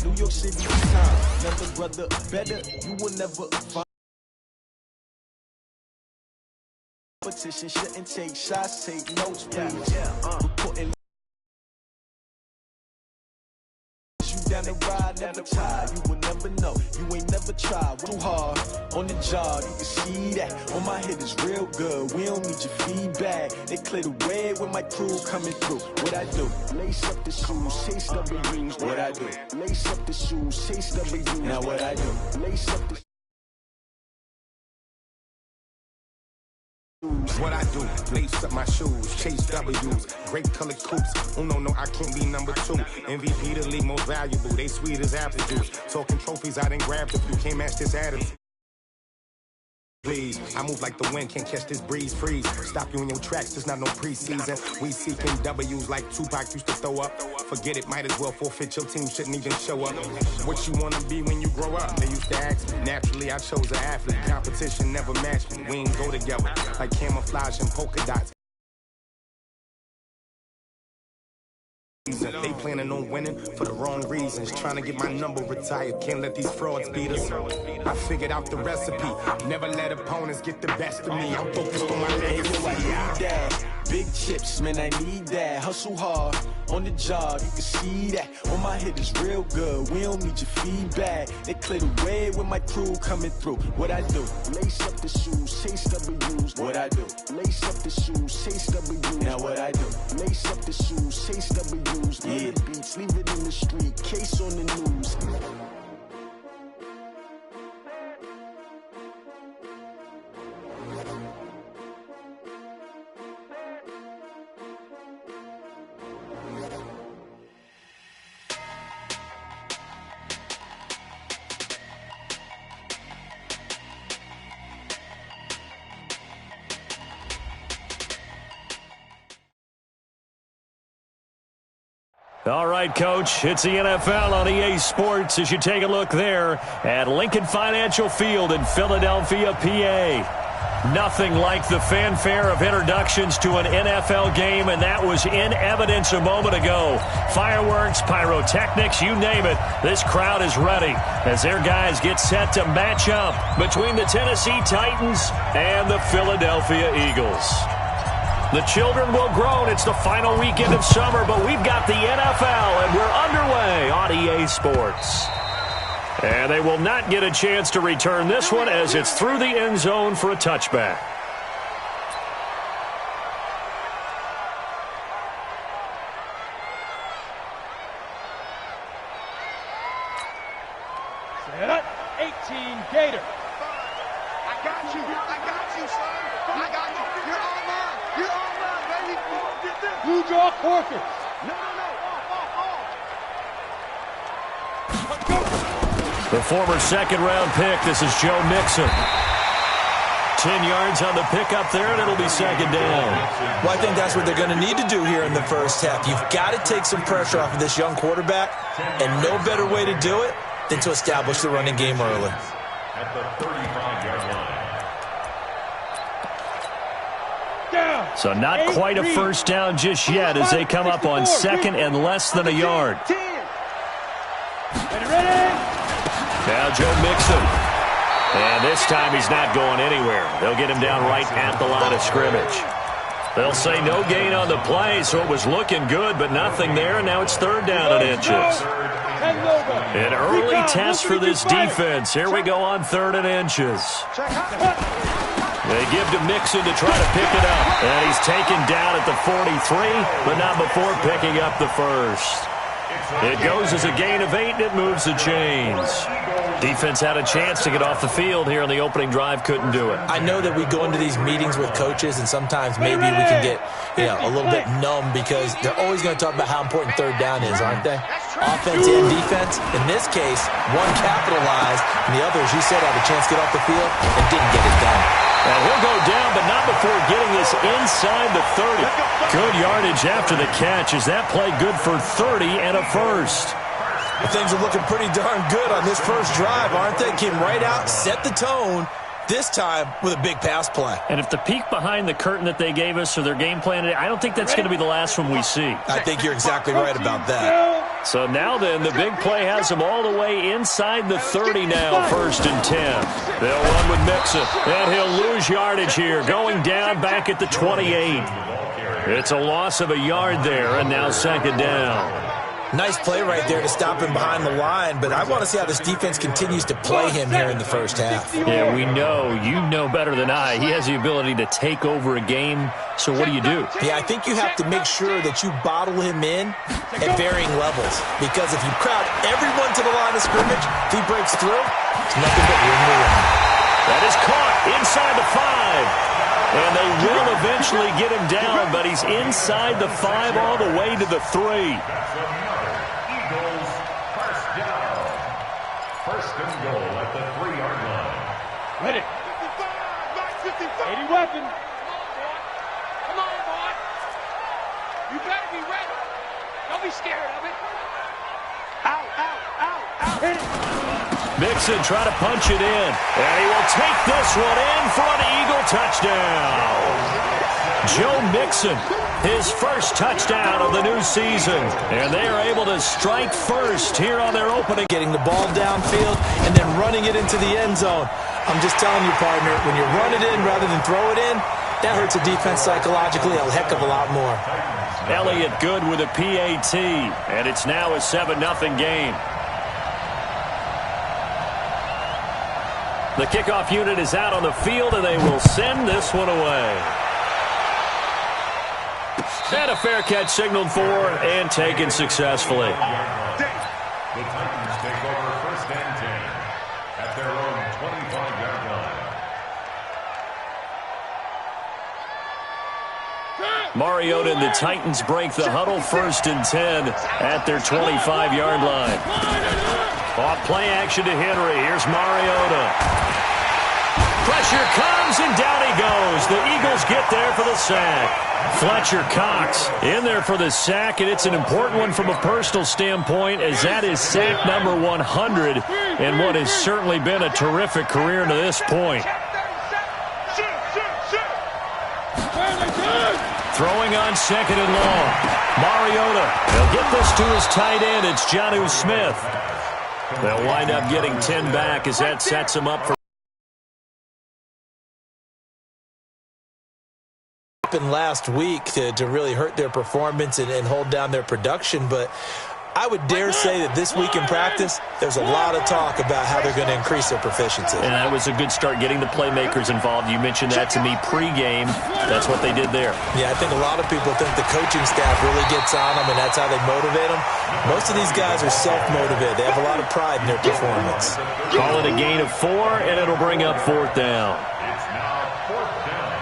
New York City time. Never brother better, you will never find. Competition shouldn't take shots, take notes, please. Reporting you down the ride, never tired. You will never know, you ain't never tried. Too hard on the job, you can see that. On my head is real good, we don't need your feedback. They clear the way with my crew coming through. What I do? Lace up the shoes, chase W's. What I do? Lace up the shoes, chase W's. Now what I do? Lace up the what I do, lace up my shoes, chase W's, grape colored coops. Oh no, I can't be number 2. MVP the league most valuable, they sweet as apple juice. Talking trophies, I didn't grab the few, can't match this attitude. Please, I move like the wind, can't catch this breeze, freeze. Stop you in your tracks, there's not no preseason. We seeking W's like Tupac used to throw up. Forget it, might as well forfeit, your team shouldn't even show up. What you wanna be when you grow up? They used to ask me. Naturally, I chose an athlete. Competition never matched me. We ain't go together like camouflage and polka dots. They planning on winning for the wrong reasons. Trying to get my number retired. Can't let these frauds beat us. I figured out the recipe. Never let opponents get the best of me. I'm focused on my legacy. Big chips, man, I need that. Hustle hard on the job, you can see that. On my head is real good, we don't need your feedback. They clear the way with my crew coming through. What I do? Lace up the shoes, chase W's. What I do? Lace up the shoes, chase W's. Now what I do? Lace up the shoes, chase W's. Yeah, beats, leave it in the street, case on the news. All right, Coach, it's the NFL on EA Sports as you take a look there at Lincoln Financial Field in Philadelphia, PA. Nothing like the fanfare of introductions to an NFL game, and that was in evidence a moment ago. Fireworks, pyrotechnics, you name it. This crowd is ready as their guys get set to match up between the Tennessee Titans and the Philadelphia Eagles. The children will grow. It's the final weekend of summer, but we've got the NFL, and we're underway on EA Sports. And they will not get a chance to return this one as it's through the end zone for a touchback. Set up, 18 Gator. I got you, son. I got you. You're online. You're online, baby. Get this. Blue draw quarter. No. The former second-round pick, this is Joe Mixon. 10 yards on the pickup there, and it'll be second down. Well, I think that's what they're going to need to do here in the first half. You've got to take some pressure off of this young quarterback, and no better way to do it than to establish the running game early. At the 35-yard line. So not quite a first down just yet as they come up on second and less than a yard. Ready? Now Joe Mixon. And this time he's not going anywhere. They'll get him down right at the line of scrimmage. They'll say no gain on the play, so it was looking good, but nothing there. And now it's third down and inches. An early test for this defense. Here we go on third and inches. They give to Mixon to try to pick it up. And he's taken down at the 43, but not before picking up the first. It goes as a gain of 8, and it moves the chains. Defense had a chance to get off the field here on the opening drive, couldn't do it. I know that we go into these meetings with coaches, and sometimes maybe we can get a little bit numb because they're always going to talk about how important third down is, aren't they? Offense and defense. In this case, one capitalized, and the other, as you said, had a chance to get off the field and didn't get it done. And he'll go down, but not before getting this inside the 30. Good yardage after the catch. Is that play good for 30 and a first? Well, things are looking pretty darn good on this first drive, aren't they? Came right out, set the tone, this time with a big pass play. And if the peek behind the curtain that they gave us or their game plan, I don't think that's going to be the last one we see. I think you're exactly right about that. So now then, the big play has him all the way inside the 30 now, 1st and 10. They'll run with Mixon, and he'll lose yardage here, going down back at the 28. It's a loss of a yard there, and now 2nd down. Nice play right there to stop him behind the line, but I want to see how this defense continues to play him here in the first half. Yeah, we know. You know better than I. He has the ability to take over a game, so what do you do? Yeah, I think you have to make sure that you bottle him in at varying levels, because if you crowd everyone to the line of scrimmage, if he breaks through, it's nothing but room to run. That is caught inside the 5. And they will eventually get him down, but he's inside the 5 all the way to the 3. Eagles, first down. 1st and goal at the 3-yard line. Ready. 80 weapon. Come on, boy. You better be ready. Don't be scared of it. Out, out, out, out. Hit it. Mixon trying to punch it in, and he will take this one in for an Eagle touchdown. Joe Mixon, his first touchdown of the new season, and they are able to strike first here on their opening. Getting the ball downfield and then running it into the end zone. I'm just telling you, partner, when you run it in rather than throw it in, that hurts a defense psychologically a heck of a lot more. Elliott good with a PAT, and it's now a 7-0 game. The kickoff unit is out on the field, and they will send this one away. And a fair catch signaled for and taken successfully. The Titans take over 1st and 10 at their own 25-yard line. Mariota and the Titans break the huddle, 1st and 10 at their 25-yard line. Off play action to Henry. Here's Mariota. Pressure comes, and down he goes. The Eagles get there for the sack. Fletcher Cox in there for the sack, and it's an important one from a personal standpoint, as that is sack number 100 and what has certainly been a terrific career to this point. Throwing on 2nd and long. Mariota. He'll get this to his tight end. It's Jonnu Smith. They'll wind up getting 10 back as that sets him up for last week to really hurt their performance and hold down their production, but I would dare say that this week in practice, there's a lot of talk about how they're going to increase their proficiency. And that was a good start, getting the playmakers involved. You mentioned that to me pregame. That's what they did there. Yeah, I think a lot of people think the coaching staff really gets on them, and that's how they motivate them. Most of these guys are self-motivated. They have a lot of pride in their performance. Call it a gain of 4, and it'll bring up 4th down. It's now 4th down.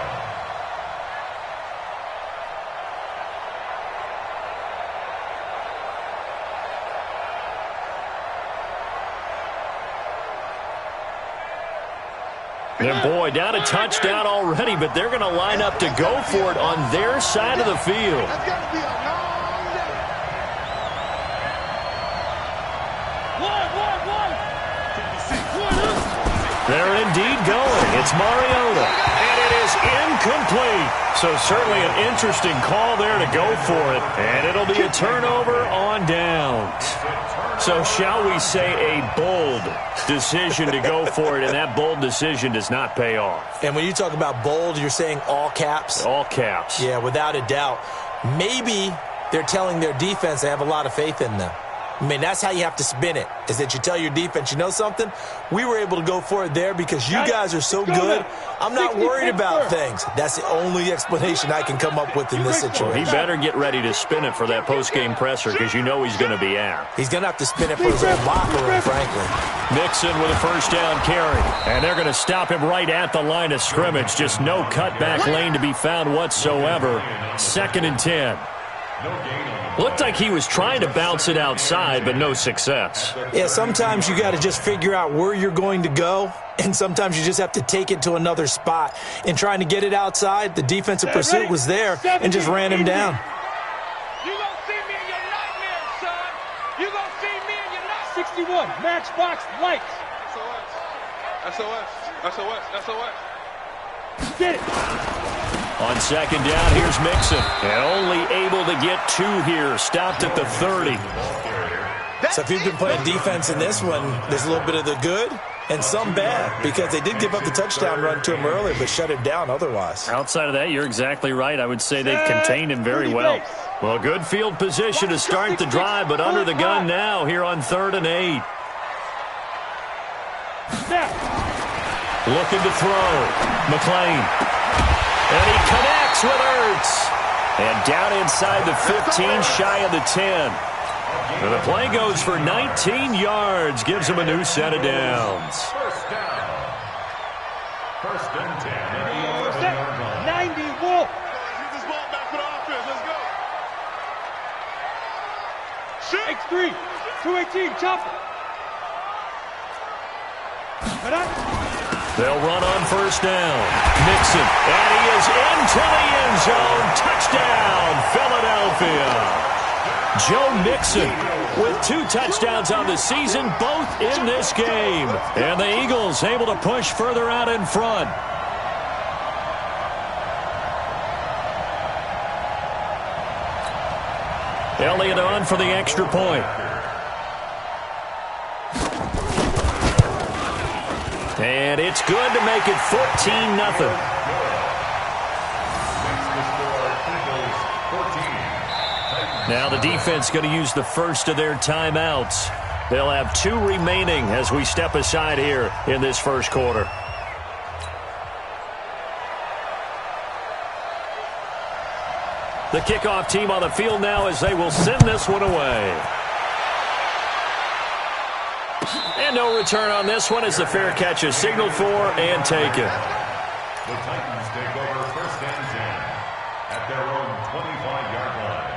And boy, down a touchdown already, but they're going to line up to go for it on their side of the field. That's got to be a long day. They're indeed going. It's Mariota, and it is incomplete. So certainly an interesting call there to go for it, and it'll be a turnover on downs. So shall we say a bold decision to go for it, and that bold decision does not pay off. And when you talk about bold, you're saying all caps? All caps. Yeah, without a doubt. Maybe they're telling their defense they have a lot of faith in them. I mean, that's how you have to spin it, is that you tell your defense, you know something? We were able to go for it there because you guys are so good. I'm not worried about things. That's the only explanation I can come up with in this situation. Well, he better get ready to spin it for that post-game presser because you know he's going to be out. He's going to have to spin it for his own locker room, frankly. Mixon with a first down carry. And they're going to stop him right at the line of scrimmage. Just no cutback lane to be found whatsoever. 2nd and 10. Looked like he was trying to bounce it outside, but no success. Yeah, sometimes you got to just figure out where you're going to go, and sometimes you just have to take it to another spot. In trying to get it outside, the defensive pursuit was there and just ran him down. You gonna see me in your nightmares, son. You gonna see me in your nightmares. 61, Matchbox Lights. SOS. Get it. On 2nd down, here's Mixon. And only able to get 2 here. Stopped at the 30. So if you've been playing defense in this one, there's a little bit of the good and some bad, because they did give up the touchdown run to him earlier, but shut him down otherwise. Outside of that, you're exactly right. I would say they've contained him very well. Well, good field position to start the drive, but under the gun now here on 3rd and 8. Looking to throw. McLean. And he connects with Ertz. And down inside the 15, shy of the 10. And the play goes for 19 yards. Gives him a new set of downs. First down. 1st and 10 at the 11-yard line. 90 Wolf. Get this ball back for the offense. Let's go. X3. 218. Chopper. They'll run on 1st down. Mixon. And he is into the end zone. Touchdown, Philadelphia. Joe Mixon with 2 touchdowns on the season, both in this game. And the Eagles able to push further out in front. Elliott on for the extra point. And it's good to make it 14-0. Now the defense going to use the first of their timeouts. They'll have 2 remaining as we step aside here in this first quarter. The kickoff team on the field now as they will send this one away. And no return on this one as the fair catch is signaled for and taken. The Titans take over 1st and 10 at their own 25-yard line.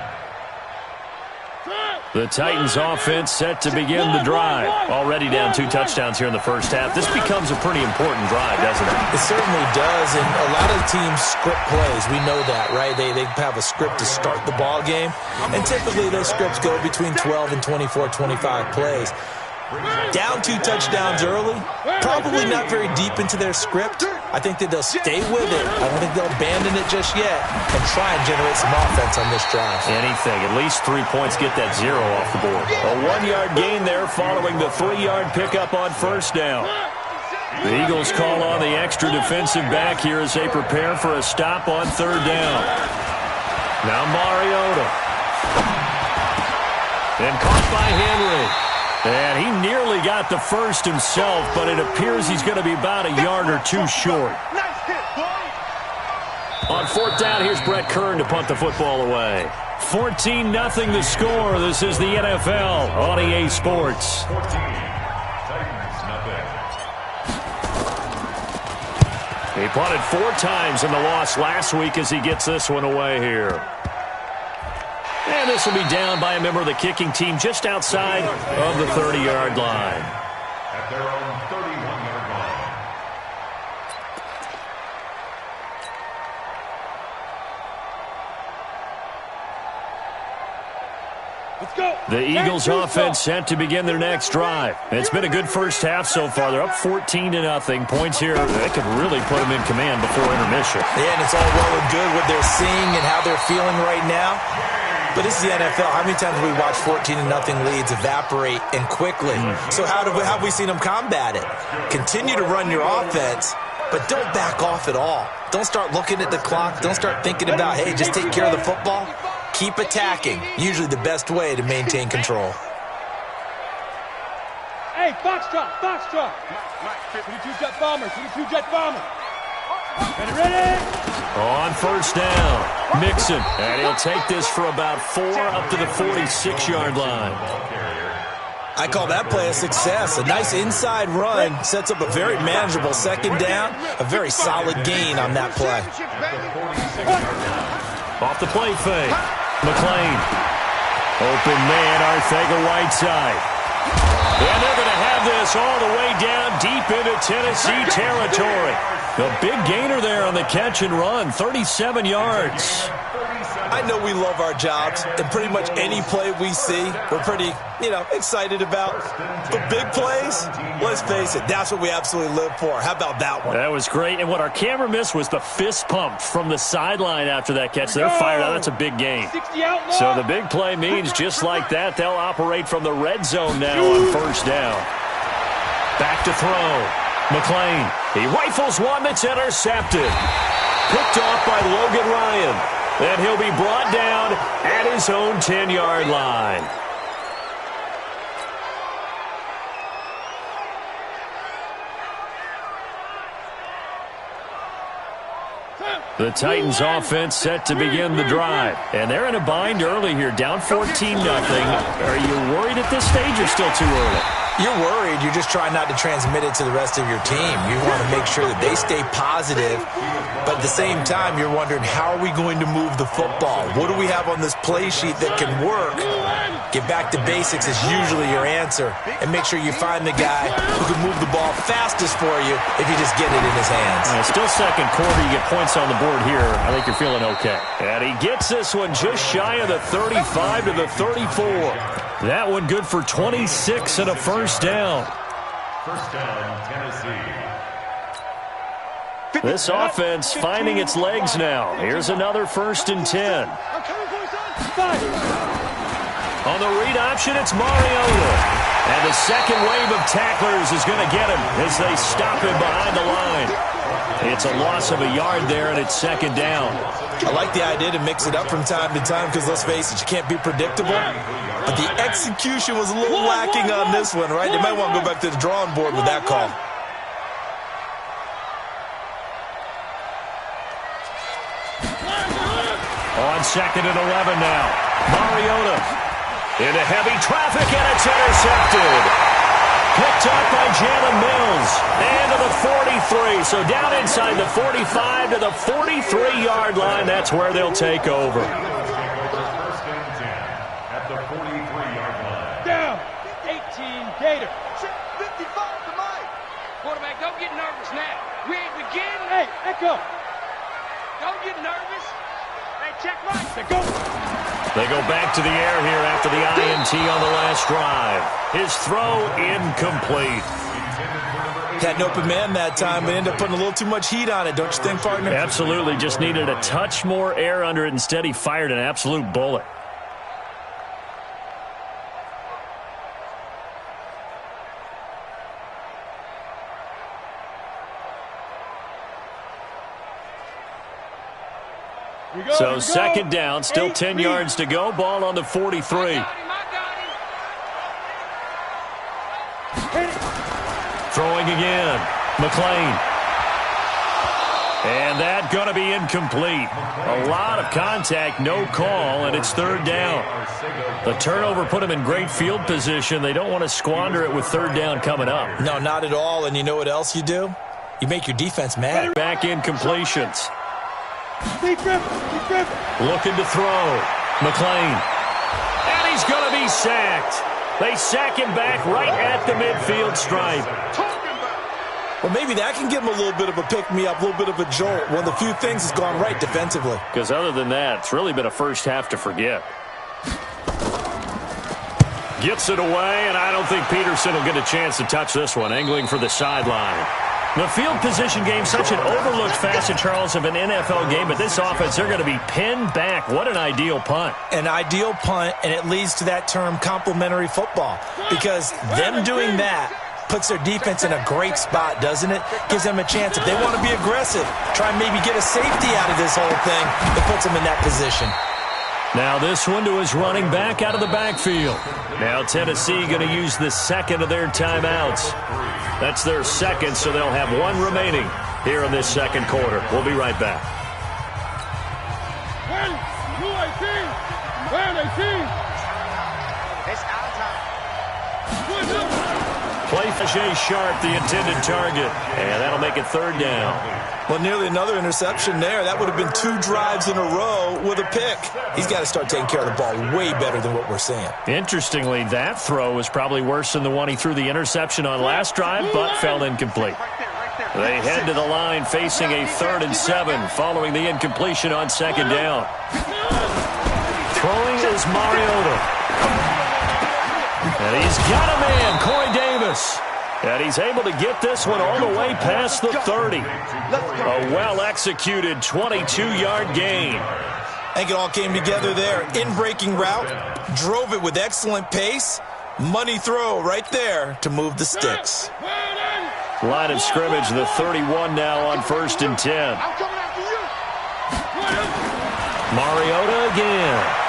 The Titans offense set to begin the drive. Already down 2 touchdowns here in the first half. This becomes a pretty important drive, doesn't it? It certainly does, and a lot of teams script plays. We know that, right? They have a script to start the ball game, and typically those scripts go between 12 and 24, 25 plays. Down 2 touchdowns early, probably not very deep into their script. I think that they'll stay with it. I don't think they'll abandon it just yet and try and generate some offense on this drive. Anything. At least 3 points get that 0 off the board. A 1-yard gain there following the 3-yard pickup on 1st down. The Eagles call on the extra defensive back here as they prepare for a stop on 3rd down. Now Mariota. And caught by Henry. And he nearly got the first himself, but it appears he's going to be about a yard or 2 short. On 4th down, here's Brett Kern to punt the football away. 14-0 the score. This is the NFL on EA Sports. 14. Titans, nothing. He punted 4 times in the loss last week as he gets this one away here. And this will be down by a member of the kicking team just outside of the 30-yard line. At their own 31-yard line. Let's go. The Eagles offense set to begin their next drive. It's been a good first half so far. They're up 14-0. Points here, they could really put them in command before intermission. Yeah, and it's all well and good what they're seeing and how they're feeling right now. But this is the NFL. How many times have we watched 14-0 leads evaporate and quickly? So how have we seen them combat it? Continue to run your offense, but don't back off at all. Don't start looking at the clock. Don't start thinking about, hey, just take care of the football. Keep attacking. Usually the best way to maintain control. Hey, Foxtrot. 22 Jet Bomber. 22 Jet Bomber. Ready? On 1st down, Mixon. And he'll take this for about 4 up to the 46-yard line. I call that play a success. A nice inside run sets up a very manageable 2nd down. A very solid gain on that play. Off the play fake. McLean. Open man, Arcega-Whiteside. And they're going to have this all the way down deep into Tennessee territory. A big gainer there on the catch and run, 37 yards. I know we love our jobs, and pretty much any play we see, we're pretty, excited about. But big plays, let's face it, that's what we absolutely live for. How about that one? That was great, and what our camera missed was the fist pump from the sideline after that catch. They're fired out. That's a big gain. So the big play means just like that, they'll operate from the red zone now on first down. Back to throw. McLean, he rifles one that's intercepted. Picked off by Logan Ryan. Then he'll be brought down at his own 10-yard line. The Titans offense set to begin the drive. And they're in a bind early here, down 14-0. Are you worried at this stage or still too early? You're worried. You're just trying not to transmit it to the rest of your team. You want to make sure that they stay positive, but at the same time, you're wondering, how are we going to move the football? What do we have on this play sheet that can work? Get back to basics is usually your answer, and make sure you find the guy who can move the ball fastest for you if you just get it in his hands. Still second quarter. You get points on the board here. I think you're feeling okay. And he gets this one just shy of the 35 to the 34. That one good for 26 and a first down. First down, Tennessee. This offense finding its legs now. Here's another 1st and 10. On the read option, it's Mariota. And the second wave of tacklers is going to get him as they stop him behind the line. It's a loss of a yard there, and it's second down. I like the idea to mix it up from time to time because, let's face it, you can't be predictable. But the execution was a little lacking on this one, right? They might want to go back to the drawing board with that call. On 2nd and 11 now. Mariota into heavy traffic, and it's intercepted. Picked up by Jalen Mills. And to the 43. So down inside the 45 to the 43-yard line. That's where they'll take over. First and 10 at the 43-yard line. Down. 18 Gator. 55 to Mike. Quarterback, don't get nervous now. We ain't beginning. Hey, echo. Don't get nervous. Hey, check right. They go. They go back to the air here after the INT on the last drive. His throw incomplete. Had an open man that time, but ended up putting a little too much heat on it, don't you think, partner? Absolutely. Just needed a touch more air under it. Instead, he fired an absolute bullet. So second down, still 10 yards to go. Ball on the 43. Throwing again. McLean. And that going to be incomplete. A lot of contact, no call, and it's third down. The turnover put them in great field position. They don't want to squander it with third down coming up. No, not at all. And you know what else you do? You make your defense mad. Back in completions. Keep gripping. Looking to throw. McLean. And he's going to be sacked. They sack him back right at the midfield stripe. Well, maybe that can give him a little bit of a pick-me-up, a little bit of a jolt. One of the few things that's gone right defensively. Because other than that, it's really been a first half to forget. Gets it away, and I don't think Peterson will get a chance to touch this one. Angling for the sideline. The field position game, such an overlooked facet, Charles, of an NFL game, but this offense, they're going to be pinned back. What an ideal punt. An ideal punt, and it leads to that term complementary football, because them doing that puts their defense in a great spot, doesn't it? Gives them a chance. If they want to be aggressive, try and maybe get a safety out of this whole thing, it puts them in that position. Now this one to his running back out of the backfield. Now Tennessee going to use the second of their timeouts. That's their second, so they'll have one remaining here in this second quarter. We'll be right back. Play Jay Sharp, the intended target, and that'll make it third down. Well, nearly another interception there. That would have been 2 drives in a row with a pick. He's got to start taking care of the ball way better than what we're seeing. Interestingly, that throw was probably worse than the one he threw the interception on last drive, but fell incomplete. They head to the line facing a 3rd and 7 following the incompletion on second down. Throwing is Mariota. And he's got a man, Corey Davis. And he's able to get this one all the way past the 30. A well-executed 22-yard gain. I think it all came together there. In-breaking route, drove it with excellent pace. Money throw right there to move the sticks. Line of scrimmage, the 31 now on 1st and 10. Mariota again.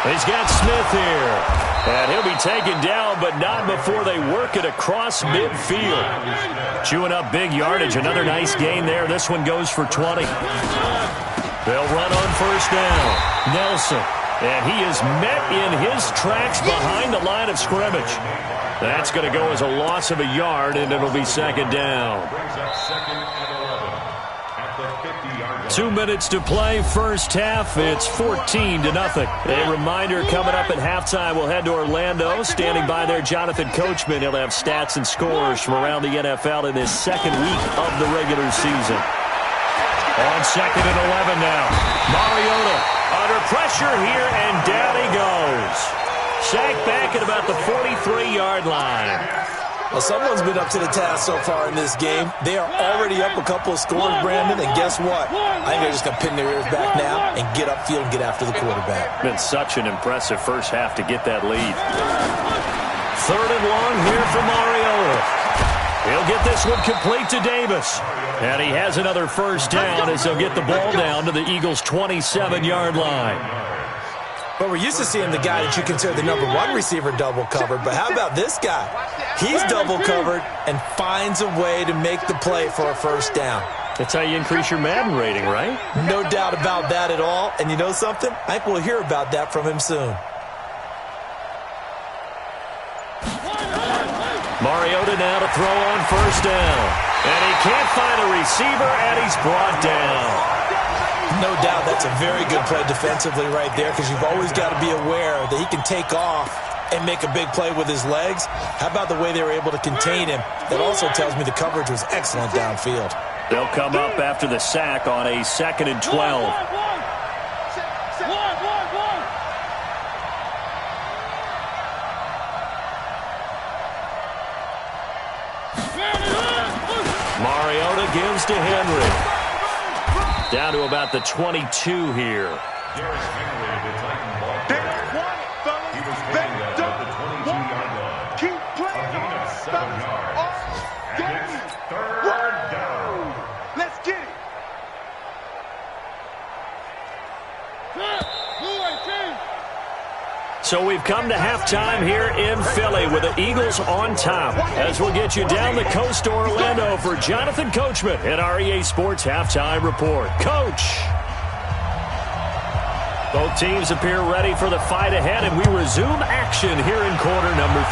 He's got Smith here. And he'll be taken down, but not before they work it across midfield. Chewing up big yardage. Another nice gain there. This one goes for 20. They'll run on 1st down. Nelson. And he is met in his tracks behind the line of scrimmage. That's going to go as a loss of a yard, and it'll be 2nd down. 2 minutes to play, 1st half. It's 14-0. A reminder, coming up at halftime, we'll head to Orlando. Standing by there, Jonathan Coachman. He'll have stats and scores from around the NFL in his 2nd week of the regular season. On 2nd and 11 now. Mariota under pressure here, and down he goes. Sacked back at about the 43-yard line. Well, someone's been up to the task so far in this game. They are already up a couple of scores, Brandon, and guess what? I think they're just going to pin their ears back now and get upfield and get after the quarterback. Been such an impressive first half to get that lead. 3rd and long here for Mariota. He'll get this one complete to Davis. And he has another 1st down as they'll get the ball down to the Eagles' 27-yard line. But we're used to seeing the guy that you consider the #1 receiver double covered. But how about this guy? He's double covered and finds a way to make the play for a 1st down. That's how you increase your Madden rating, right? No doubt about that at all. And you know something? I think we'll hear about that from him soon. Mariota now to throw on 1st down. And he can't find a receiver, and he's brought down. No doubt that's a very good play defensively right there, because you've always got to be aware that he can take off and make a big play with his legs. How about the way they were able to contain him? That also tells me the coverage was excellent downfield. They'll come up after the sack on a 2nd and 12. Mariota gives to Henry. Down to about the 22 here. Keep playing on 3rd down. Let's get it. So we've come to halftime here in Philly with the Eagles on top. As we'll get you down the coast to Orlando for Jonathan Coachman at our EA Sports Halftime Report. Coach! Both teams appear ready for the fight ahead, and we resume action here in quarter number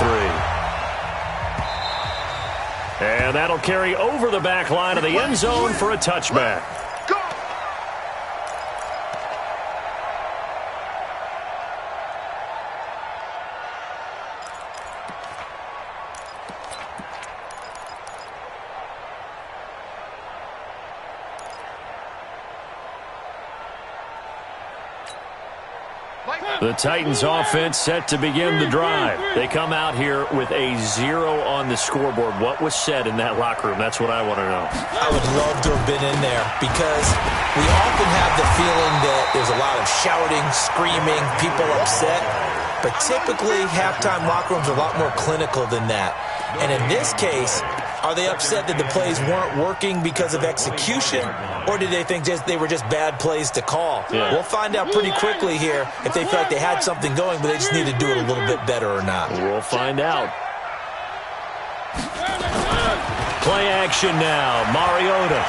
3. And that'll carry over the back line of the end zone for a touchback. The Titans offense set to begin the drive. They come out here with a 0 on the scoreboard. What was said in that locker room? That's what I want to know. I would love to have been in there, because we often have the feeling that there's a lot of shouting, screaming, people upset. But typically, halftime locker rooms are a lot more clinical than that. And in this case, are they upset that the plays weren't working because of execution, or did they think they were just bad plays to call? Yeah. We'll find out pretty quickly here if they feel like they had something going, but they just need to do it a little bit better or not. We'll find out. Play action now. Mariota.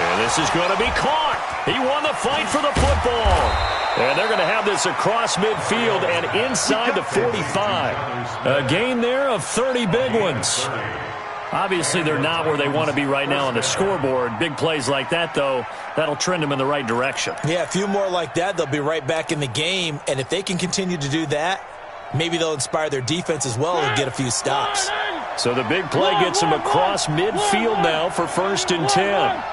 And this is going to be caught. He won the fight for the football. And they're going to have this across midfield and inside the 45. A gain there of 30 big ones. Obviously, they're not where they want to be right now on the scoreboard. Big plays like that, though, that'll trend them in the right direction. Yeah, a few more like that, they'll be right back in the game. And if they can continue to do that, maybe they'll inspire their defense as well and get a few stops. So the big play gets them across midfield now for 1st and 10.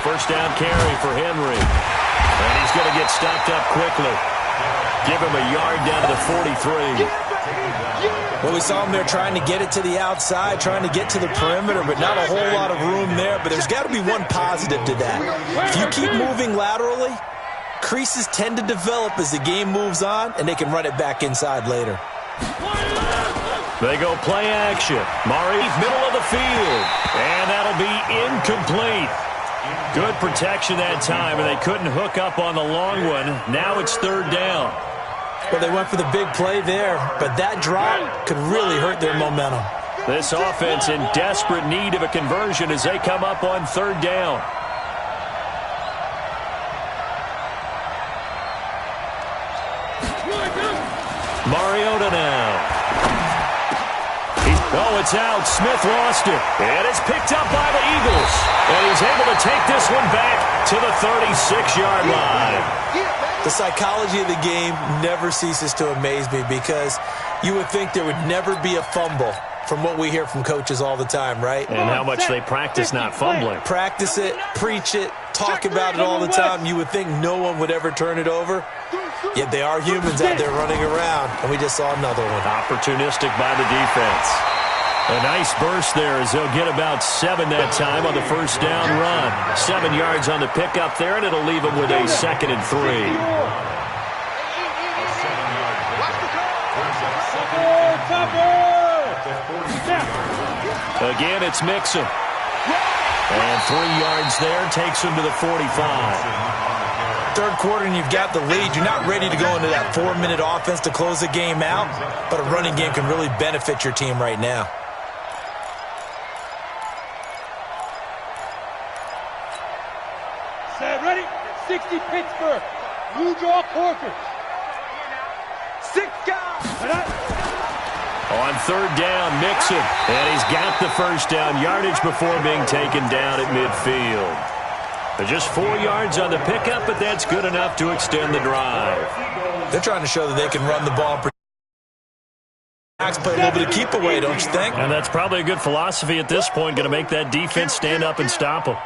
first down carry for Henry. And he's going to get stopped up quickly. Give him a yard down to the 43. Well, we saw him there trying to get it to the outside, trying to get to the perimeter, but not a whole lot of room there. But there's got to be one positive to that. If you keep moving laterally, creases tend to develop as the game moves on, and they can run it back inside later. They go play action. Murray, middle of the field. And that'll be incomplete. Good protection that time, and they couldn't hook up on the long one. Now it's third down. Well, they went for the big play there, but that drop could really hurt their momentum. This offense in desperate need of a conversion as they come up on third down. Mariota now. Oh, it's out. Smith lost it. And it's picked up by the Eagles. And he's able to take this one back to the 36-yard line. The psychology of the game never ceases to amaze me because you would think there would never be a fumble from what we hear from coaches all the time, right? And how much they practice not fumbling. Practice it, preach it, talk about it all the time. You would think no one would ever turn it over. Yet they are humans out there running around, and we just saw another one. Opportunistic by the defense. A nice burst there as they'll get about 7 that time on the first down run. 7 yards on the pickup there, and it'll leave them with a 2nd and 3. Again, it's Mixon. And 3 yards there takes him to the 45. Third quarter and you've got the lead. You're not ready to go into that 4-minute offense to close the game out, but a running game can really benefit your team right now. Set, ready? 60 Pittsburgh. New draw Corkers. 6 guys. On third down, Mixon. And he's got the first down yardage before being taken down at midfield. Just 4 yards on the pickup, but that's good enough to extend the drive. They're trying to show that they can run the ball. Play a little bit of keep away, don't you think? And that's probably a good philosophy at this point, going to make that defense stand up and stop them.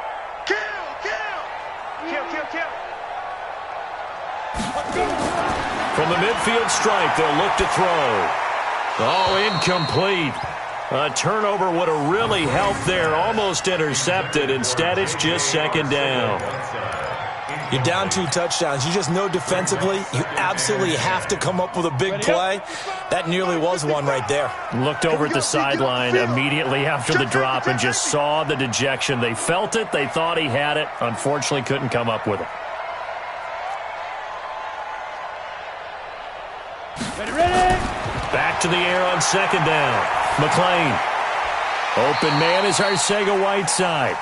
From the midfield stripe, they'll look to throw. Oh, incomplete. A turnover would have really helped there. Almost intercepted. Instead, it's just 2nd down. You're down 2 touchdowns. You just know defensively you absolutely have to come up with a big play. That nearly was one right there. Looked over at the sideline immediately after the drop and just saw the dejection. They felt it. They thought he had it. Unfortunately, couldn't come up with it. Back to the air on 2nd down. McLean. Open man is Arcega-Whiteside.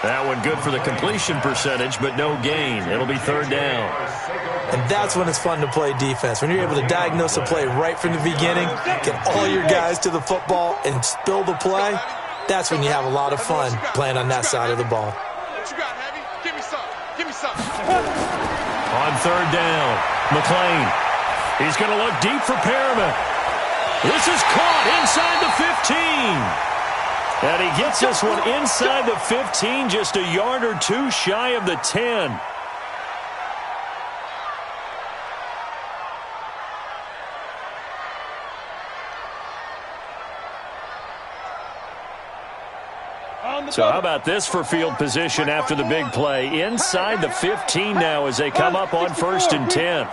That one good for the completion percentage, but no gain. It'll be 3rd down. And that's when it's fun to play defense. When you're able to diagnose a play right from the beginning, get all your guys to the football, and spill the play, that's when you have a lot of fun playing on that side of the ball. What you got, Heavy? Give me some. Give me some. On 3rd down, McLean. He's going to look deep for Perriman. This is caught inside the 15. And he gets this one inside the 15, just a yard or 2 shy of the 10. So how about this for field position after the big play? Inside the 15 now as they come up on 1st and 10.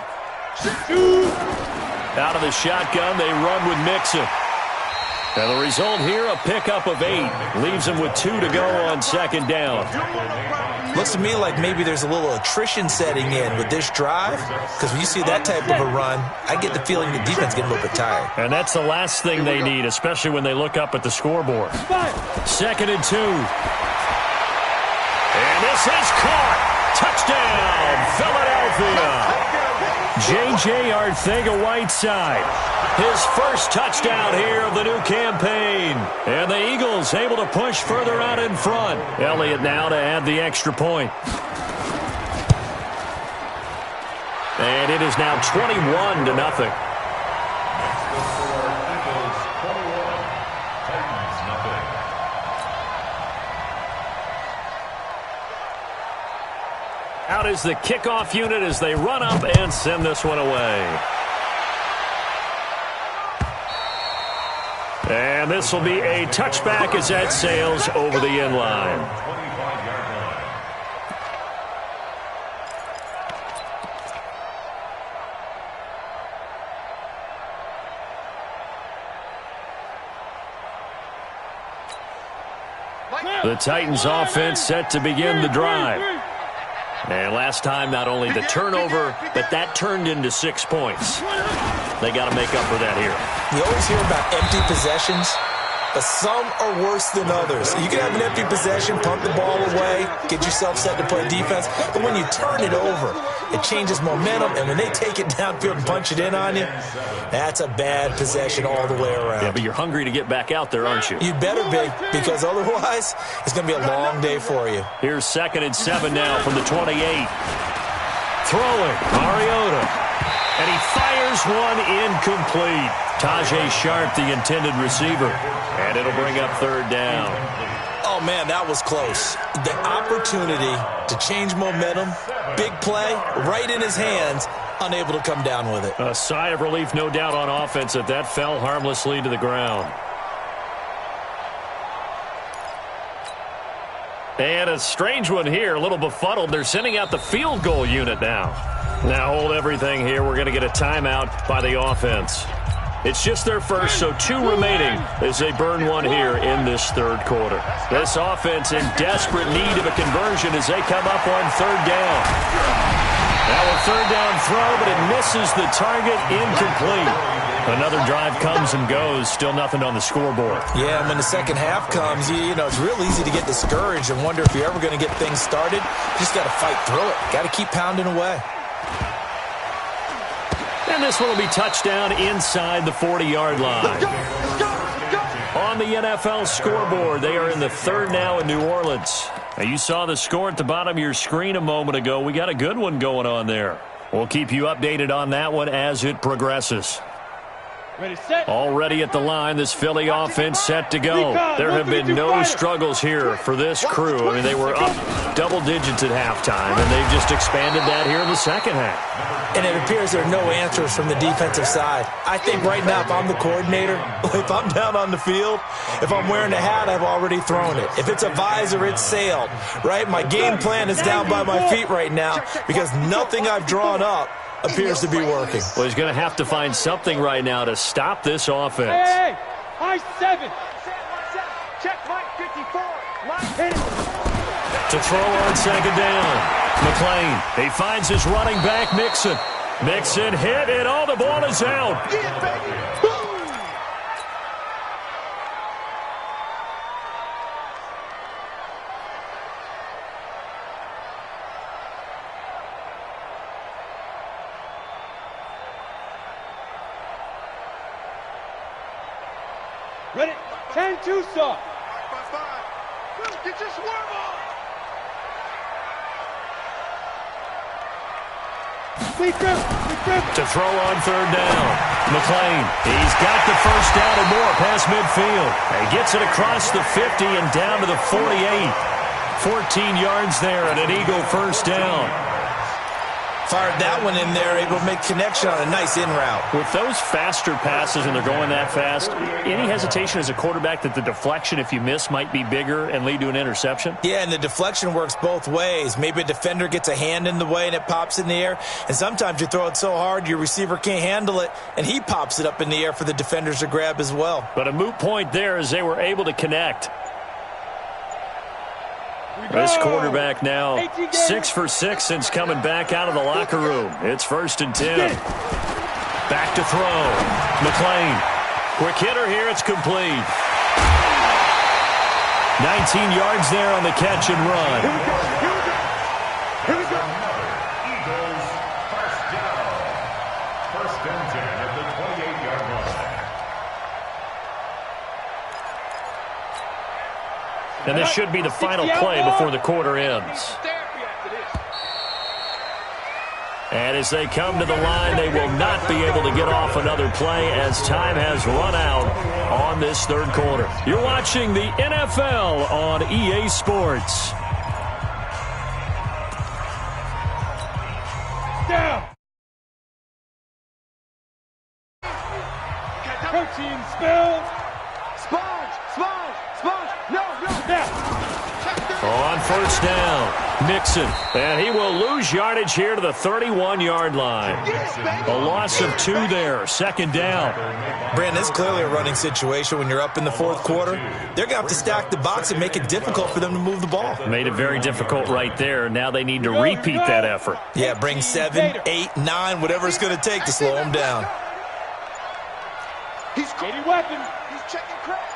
Out of the shotgun, they run with Mixon. And the result here, a pickup of 8. Leaves them with 2 to go on 2nd down. Looks to me like maybe there's a little attrition setting in with this drive. Because when you see that type of a run, I get the feeling the defense getting a little bit tired. And that's the last thing they need, especially when they look up at the scoreboard. 2nd and 2. And this is caught. Touchdown, Philadelphia. J.J. Arcega-Whiteside. His first touchdown here of the new campaign. And the Eagles able to push further out in front. Elliott now to add the extra point. And it is now 21-0. out is the kickoff unit as they run up and send this one away. And this will be a touchback as that sails over the end line. The Titans offense set to begin the drive. And last time, not only the turnover, but that turned into 6 points. They got to make up for that here. You always hear about empty possessions, but some are worse than others. You can have an empty possession, punt the ball away, get yourself set to play defense, but when you turn it over, it changes momentum, and when they take it downfield and punch it in on you, that's a bad possession all the way around. Yeah, but you're hungry to get back out there, aren't you? You better be, because otherwise, it's going to be a long day for you. Here's 2nd and 7 now from the 28. Throwing, Mariota. And he fires one incomplete. Tajay Sharp, the intended receiver. And it'll bring up 3rd down. Oh, man, that was close. The opportunity to change momentum, big play, right in his hands, unable to come down with it. A sigh of relief, no doubt, on offense that fell harmlessly to the ground. And a strange one here, a little befuddled. They're sending out the field goal unit now. Now hold everything here. We're going to get a timeout by the offense. It's just their first, so 2 remaining as they burn one here in this 3rd quarter. This offense in desperate need of a conversion as they come up on 3rd down. Now a 3rd down throw, but it misses the target, incomplete. Another drive comes and goes, still nothing on the scoreboard. Yeah, and when the second half comes, you know, it's real easy to get discouraged and wonder if you're ever going to get things started. You just got to fight through it. Got to keep pounding away. And this one will be touchdown inside the 40-yard line. On the NFL scoreboard, they are in the 3rd now in New Orleans. Now, you saw the score at the bottom of your screen a moment ago. We got a good one going on there. We'll keep you updated on that one as it progresses. Already at the line, this Philly offense set to go. There have been no struggles here for this crew. I mean, they were up double digits at halftime, and they've just expanded that here in the second half. And it appears there are no answers from the defensive side. I think right now, if I'm the coordinator, if I'm down on the field, if I'm wearing a hat, I've already thrown it. If it's a visor, it's sailed, right? My game plan is down by my feet right now because nothing I've drawn up appears to be working. Well, he's going to have to find something right now to stop this offense. Hey, high 7. Check Mike 54. Line hit it. To throw on 2nd down. McLean, he finds his running back, Mixon. Mixon hit, and all the ball is out. Ready? 10-2 saw. Get your swarm on. To throw on 3rd down. McLean, he's got the 1st down and more past midfield. He gets it across the 50 and down to the 48. 14 yards there and an Eagle 1st down. Fired that one in there, able to make connection on a nice in route. With those faster passes and they're going that fast, any hesitation as a quarterback that the deflection, if you miss, might be bigger and lead to an interception? Yeah, and the deflection works both ways. Maybe a defender gets a hand in the way and it pops in the air. And sometimes you throw it so hard your receiver can't handle it, and he pops it up in the air for the defenders to grab as well. But a moot point there as they were able to connect. This quarterback now 6 for 6 since coming back out of the locker room. It's 1st and 10. Back to throw. McLean. Quick hitter here. It's complete. 19 yards there on the catch and run. Here we go. Eagles, 1st down. 1st and 10 at the 28-yard line. And this should be the final play before the quarter ends. And as they come to the line, they will not be able to get off another play as time has run out on this 3rd quarter. You're watching the NFL on EA Sports. down. Protein spilled. Sponge. No. On first down, Mixon. And he will lose yardage here to the 31-yard line. A loss of 2 there, second down. Brandon, it's clearly a running situation when you're up in the fourth quarter. They're going to have to stack the box and make it difficult for them to move the ball. Made it very difficult right there. Now they need to repeat that effort. Yeah, bring 7, 8, 9, whatever it's going to take to slow them down. He's getting weapon. He's checking crack.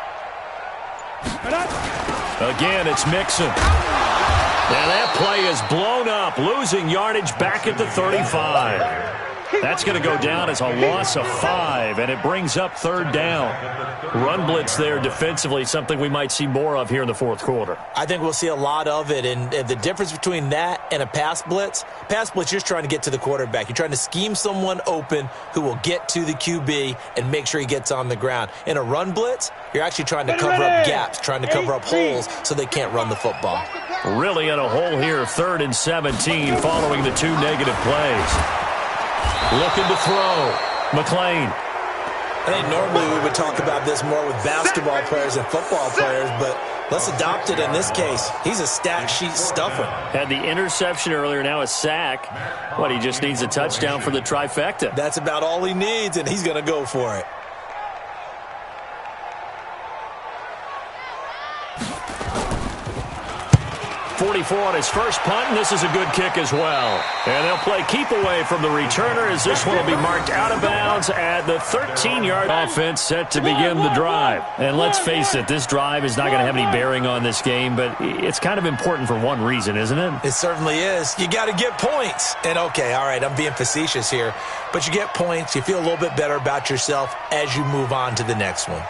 Again, it's Mixon. And that play is blown up, losing yardage back at the 35. That's going to go down as a loss of 5, and it brings up third down. Run blitz there defensively, something we might see more of here in the fourth quarter. I think we'll see a lot of it, and the difference between that and a pass blitz, you're just trying to get to the quarterback. You're trying to scheme someone open who will get to the QB and make sure he gets on the ground. In a run blitz, you're actually trying to cover up gaps, trying to cover up holes so they can't run the football. Really in a hole here, 3rd and 17 following the 2 negative plays. Looking to throw. McLean. I think normally we would talk about this more with basketball players and football players, but let's adopt it in this case. He's a stat sheet stuffer. Had the interception earlier, now a sack. He just needs a touchdown for the trifecta. That's about all he needs, and he's going to go for it. .44 on his first punt, and this is a good kick as well. And they'll play keep away from the returner as this one will be marked out of bounds at the 13-yard offense set to begin the drive. And let's face it, this drive is not going to have any bearing on this game, but it's kind of important for one reason, isn't it? It certainly is. You got to get points. And okay, all right, I'm being facetious here, but you get points, you feel a little bit better about yourself as you move on to the next one.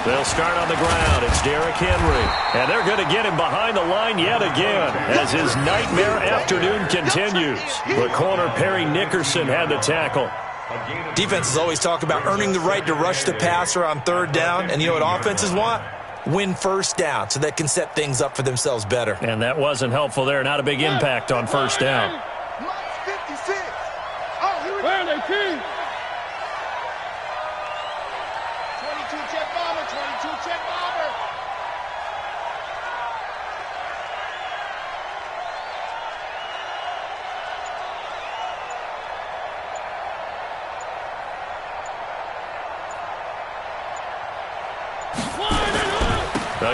They'll start on the ground. It's Derrick Henry. And they're going to get him behind the line yet again as his nightmare afternoon continues. The corner, Perry Nickerson, had the tackle. Defenses always talk about earning the right to rush the passer on third down. And you know what offenses want? Win first down so they can set things up for themselves better. And that wasn't helpful there. Not a big impact on first down. Where are they, King? 22 check bomber, 22 check bomber.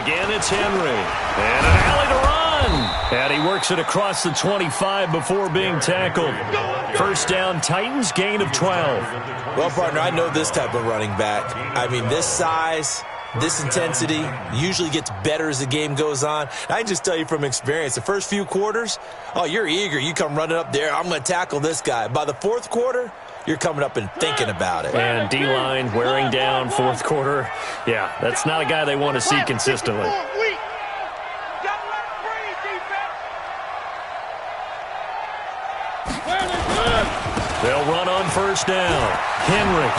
Again, it's Henry. And an alley to run. And he works it across the 25 before being tackled. First down, Titans, gain of 12. Well, partner, I know this type of running back. I mean, this size, this intensity usually gets better as the game goes on. I can just tell you from experience, the first few quarters, you're eager. You come running up there, I'm going to tackle this guy. By the fourth quarter, you're coming up and thinking about it. And D-line wearing down fourth quarter. Yeah, that's not a guy they want to see consistently. They'll run on first down. Henry.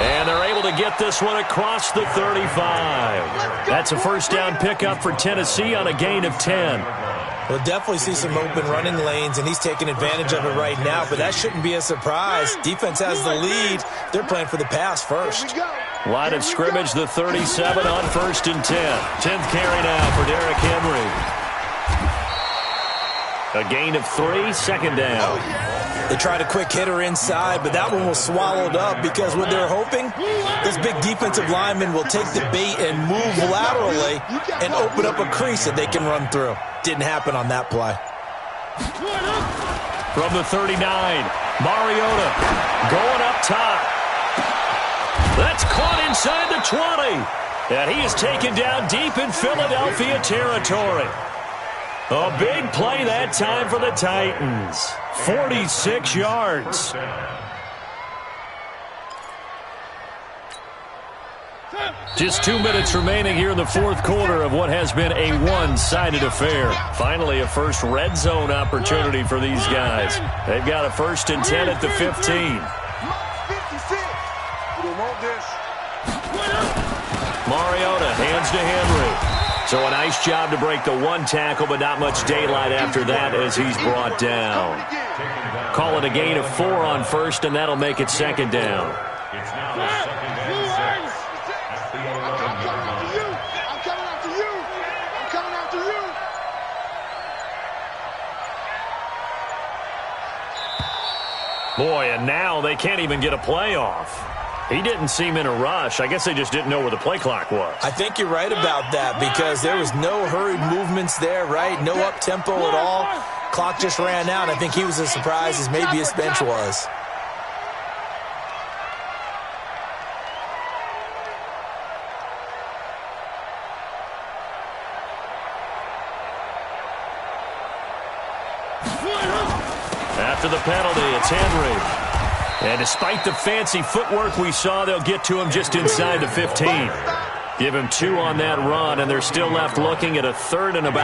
And they're able to get this one across the 35. That's a first down pickup for Tennessee on a gain of 10. We'll definitely see some open running lanes, and he's taking advantage of it right now, but that shouldn't be a surprise. Defense has the lead. They're playing for the pass first. Line of scrimmage, the 37 on first and 10. 10th carry now for Derrick Henry. A gain of 3, second down. They tried a quick hitter inside, but that one was swallowed up because what they're hoping, this big defensive lineman will take the bait and move laterally and open up a crease that they can run through. Didn't happen on that play. From the 39, Mariota going up top. That's caught inside the 20. And he is taken down deep in Philadelphia territory. A big play that time for the Titans. 46 yards. Just 2 minutes remaining here in the fourth quarter of what has been a one-sided affair. Finally, a first red zone opportunity for these guys. They've got a first and 10 at the 15. Mariota hands to Henry. So a nice job to break the one tackle, but not much daylight after that as he's brought down. Call it a gain of 4 on first, and that'll make it second down. It's now the second and 6 at the 11-yard line. I'm coming after you. I'm coming after you. Boy, and now they can't even get a play off. He didn't seem in a rush. I guess they just didn't know where the play clock was. I think you're right about that because there was no hurried movements there, right? No up-tempo at all. Clock just ran out. I think he was as surprised as maybe his bench was. After the penalty, it's Henry. And despite the fancy footwork we saw, they'll get to him just inside the 15. Give him 2 on that run, and they're still left looking at a 3rd and about